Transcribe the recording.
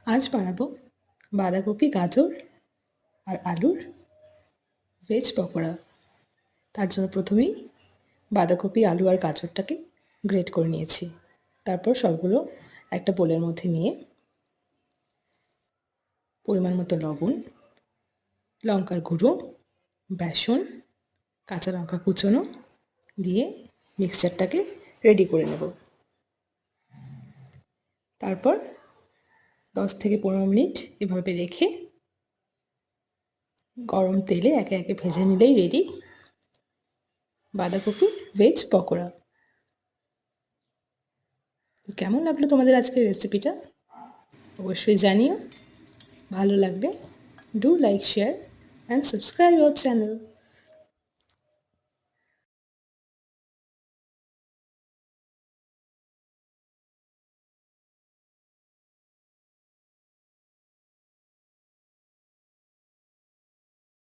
আজ বানাবো বাঁধাকপি, গাজর আর আলুর ভেজ পকোড়া। তার জন্য প্রথমেই বাঁধাকপি, আলু আর গাজরটাকে গ্রেট করে নিয়েছি। তারপর সবগুলো একটা বোলের মধ্যে নিয়ে পরিমাণ মতো লবণ, লঙ্কার গুঁড়ো, বেসন, কাঁচা লঙ্কা কুচোনো দিয়ে মিক্সচারটাকে রেডি করে নেব। তারপর 10 থেকে 15 মিনিট এভাবে রেখে গরম তেলে একে একে ভেজে নিলেই রেডি বাঁধাকপি ভেজ পকোড়া। কেমন লাগলো তোমাদের আজকের রেসিপিটা? অবশ্যই জানিও। ভালো লাগলে do like, share and subscribe our channel.